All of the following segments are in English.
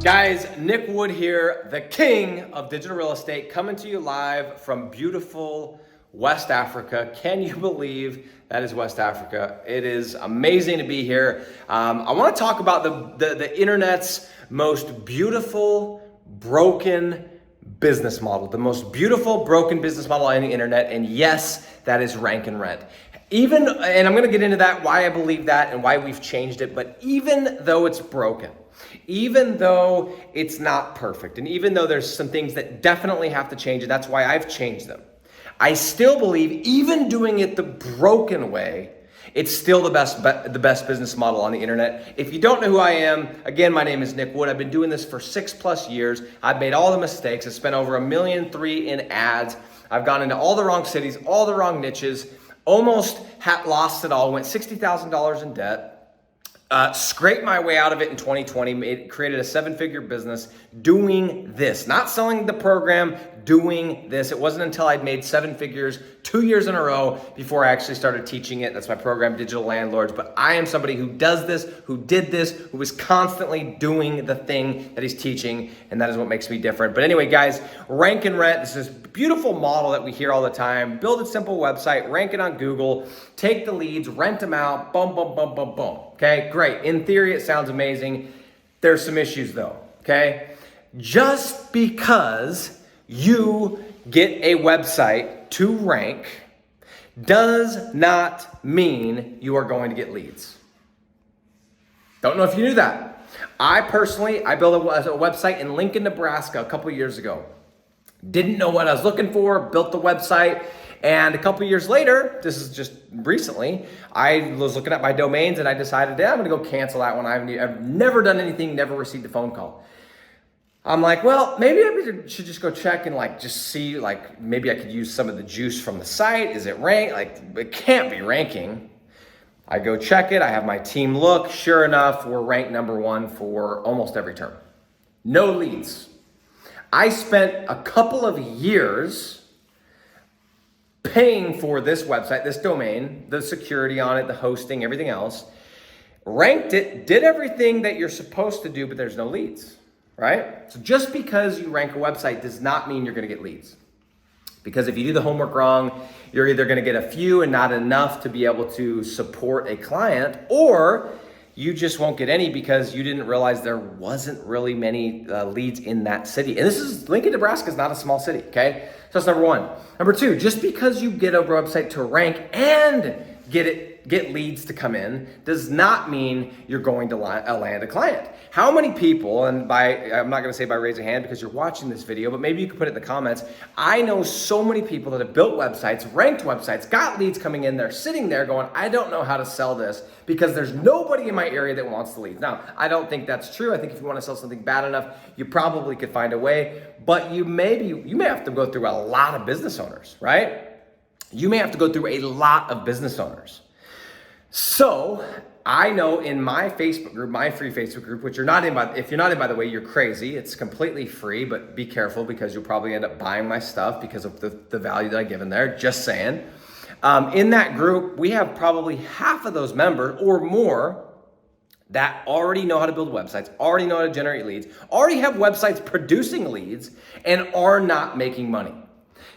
Guys, Nick Wood here, the king of digital real estate, coming to you live from beautiful West Africa. Can you believe that is West Africa? It is amazing to be here. I want to talk about the internet's most beautiful, broken business model, the most beautiful, broken business model on the internet. And yes, that is rank and rent. And I'm going to get into that, why I believe that and why we've changed it. But even though it's broken, even though it's not perfect, and even though there's some things that definitely have to change, and that's why I've changed them, I still believe even doing it the broken way, it's still the best business model on the internet. If you don't know who I am, again, my name is Nick Wood. I've been doing this for 6+ years. I've made all the mistakes. I've spent over $1.3 million in ads. I've gone into all the wrong cities, all the wrong niches, almost lost it all, went $60,000 in debt. Scraped my way out of it in 2020, created a 7-figure business doing this, not selling the program, doing this. It wasn't until I'd made 7 figures 2 years in a row before I actually started teaching it. That's my program, Digital Landlords. But I am somebody who does this, who did this, who is constantly doing the thing that he's teaching, and that is what makes me different. But anyway, guys, rank and rent, this is this beautiful model that we hear all the time. Build a simple website, rank it on Google, take the leads, rent them out, boom, boom, boom, boom, boom. Okay, great. In theory, it sounds amazing. There's some issues though, okay? Just because you get a website to rank does not mean you are going to get leads. Don't know if you knew that. I built a website in Lincoln, Nebraska a couple years ago. Didn't know what I was looking for, built the website, and a couple years later, this is just recently, I was looking at my domains and I decided, I'm gonna go cancel that one. I've never done anything, never received a phone call. I'm like, well, maybe I should just go check and just see, maybe I could use some of the juice from the site. Is it ranked? It can't be ranking. I go check it, I have my team look. Sure enough, we're ranked #1 for almost every term. No leads. I spent a couple of years paying for this website, this domain, the security on it, the hosting, everything else, ranked it, did everything that you're supposed to do, but there's no leads, right? So just because you rank a website does not mean you're gonna get leads. Because if you do the homework wrong, you're either gonna get a few and not enough to be able to support a client, or you just won't get any because you didn't realize there wasn't really many leads in that city. And Lincoln, Nebraska is not a small city, okay? So that's #1. #2, just because you get a website to rank and get leads to come in does not mean you're going to land a client. How many people, and I'm not gonna say by raise a hand because you're watching this video, but maybe you could put it in the comments. I know so many people that have built websites, ranked websites, got leads coming in, they're sitting there going, I don't know how to sell this because there's nobody in my area that wants the leads. Now, I don't think that's true. I think if you wanna sell something bad enough, you probably could find a way, but you may have to go through a lot of business owners, right? You may have to go through a lot of business owners. So I know in my Facebook group, my free Facebook group, which if you're not in, by the way, you're crazy. It's completely free, but be careful because you'll probably end up buying my stuff because of the value that I give in there, just saying. In that group, we have probably half of those members or more that already know how to build websites, already know how to generate leads, already have websites producing leads and are not making money.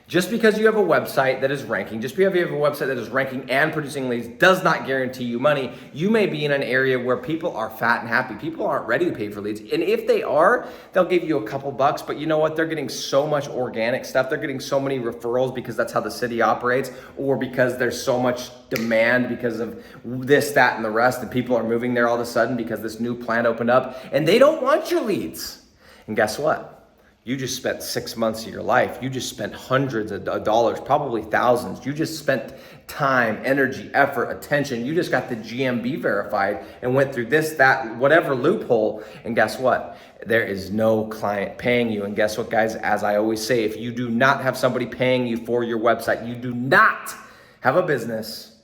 Just because you have a website that is ranking, just because you have a website that is ranking and producing leads does not guarantee you money. You may be in an area where people are fat and happy. People aren't ready to pay for leads. And if they are, they'll give you a couple bucks, but you know what? They're getting so much organic stuff. They're getting so many referrals because that's how the city operates, or because there's so much demand because of this, that, and the rest, and people are moving there all of a sudden because this new plant opened up, and they don't want your leads. And guess what? You just spent 6 months of your life. You just spent hundreds of dollars, probably thousands. You just spent time, energy, effort, attention. You just got the GMB verified and went through this, that, whatever loophole. And guess what? There is no client paying you. And guess what, guys? As I always say, if you do not have somebody paying you for your website, you do not have a business,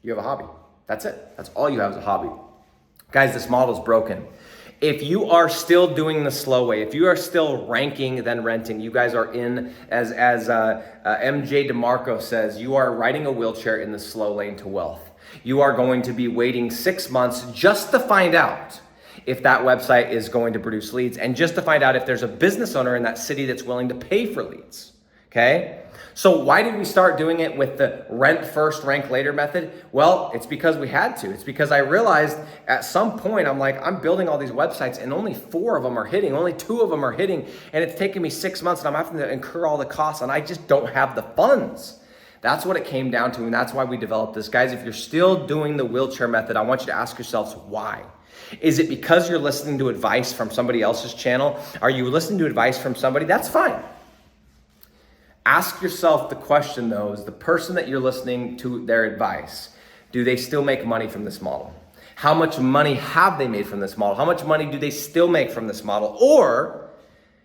you have a hobby. That's it. That's all you have is a hobby. Guys, this model is broken. If you are still doing the slow way, if you are still ranking then renting, you guys are in, as MJ DeMarco says, you are riding a wheelchair in the slow lane to wealth. You are going to be waiting 6 months just to find out if that website is going to produce leads, and just to find out if there's a business owner in that city that's willing to pay for leads, okay? So why did we start doing it with the rent first, rank later method? Well, it's because we had to. It's because I realized at some point, I'm building all these websites and only 4 of them are hitting, only 2 of them are hitting, and it's taking me 6 months and I'm having to incur all the costs and I just don't have the funds. That's what it came down to, and that's why we developed this. Guys, if you're still doing the wheelchair method, I want you to ask yourselves why. Is it because you're listening to advice from somebody else's channel? Are you listening to advice from somebody? That's fine. Ask yourself the question though, is the person that you're listening to their advice, do they still make money from this model? How much money have they made from this model? How much money do they still make from this model? Or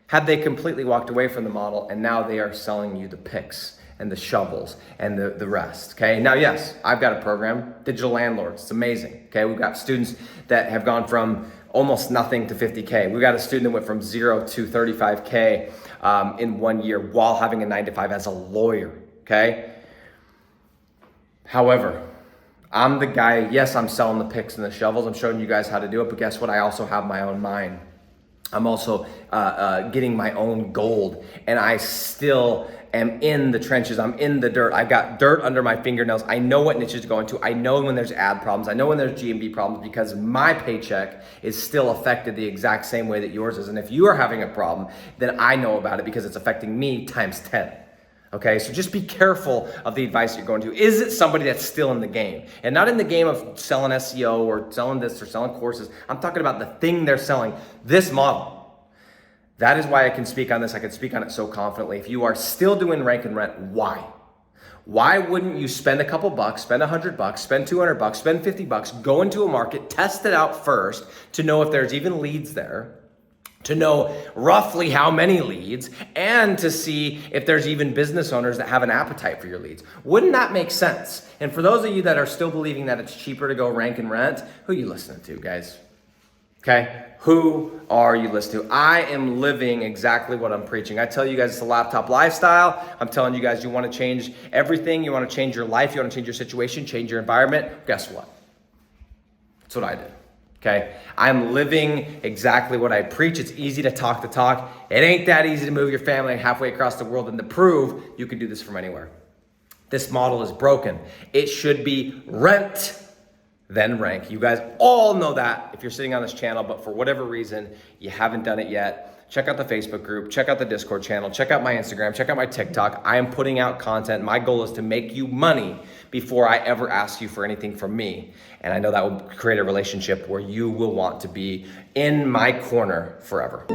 have they completely walked away from the model and now they are selling you the picks and the shovels and the rest, okay? Now, yes, I've got a program, Digital Landlords. It's amazing, okay? We've got students that have gone from almost nothing to 50K. We've got a student that went from 0 to 35K in 1 year while having a 9-to-5 as a lawyer, okay? However, I'm the guy, yes, I'm selling the picks and the shovels. I'm showing you guys how to do it, but guess what? I also have my own mind. I'm also getting my own gold, and I still am in the trenches. I'm in the dirt. I've got dirt under my fingernails. I know what niches to go into. I know when there's ad problems. I know when there's GMB problems because my paycheck is still affected the exact same way that yours is. And if you are having a problem, then I know about it because it's affecting me times 10. Okay, so just be careful of the advice you're going to. Is it somebody that's still in the game? And not in the game of selling SEO or selling this or selling courses. I'm talking about the thing they're selling, this model. That is why I can speak on this. I can speak on it so confidently. If you are still doing rank and rent, why? Why wouldn't you spend a couple bucks, spend $100, spend $200, spend $50, go into a market, test it out first to know if there's even leads there, to know roughly how many leads, and to see if there's even business owners that have an appetite for your leads. Wouldn't that make sense? And for those of you that are still believing that it's cheaper to go rank and rent, who are you listening to, guys? Okay, who are you listening to? I am living exactly what I'm preaching. I tell you guys it's a laptop lifestyle. I'm telling you guys you want to change everything. You want to change your life. You want to change your situation, change your environment. Guess what? That's what I did. Okay, I'm living exactly what I preach. It's easy to talk the talk. It ain't that easy to move your family halfway across the world and to prove you can do this from anywhere. This model is broken. It should be rent, then rank. You guys all know that if you're sitting on this channel, but for whatever reason, you haven't done it yet. Check out the Facebook group, check out the Discord channel, check out my Instagram, check out my TikTok. I am putting out content. My goal is to make you money before I ever ask you for anything from me. And I know that will create a relationship where you will want to be in my corner forever.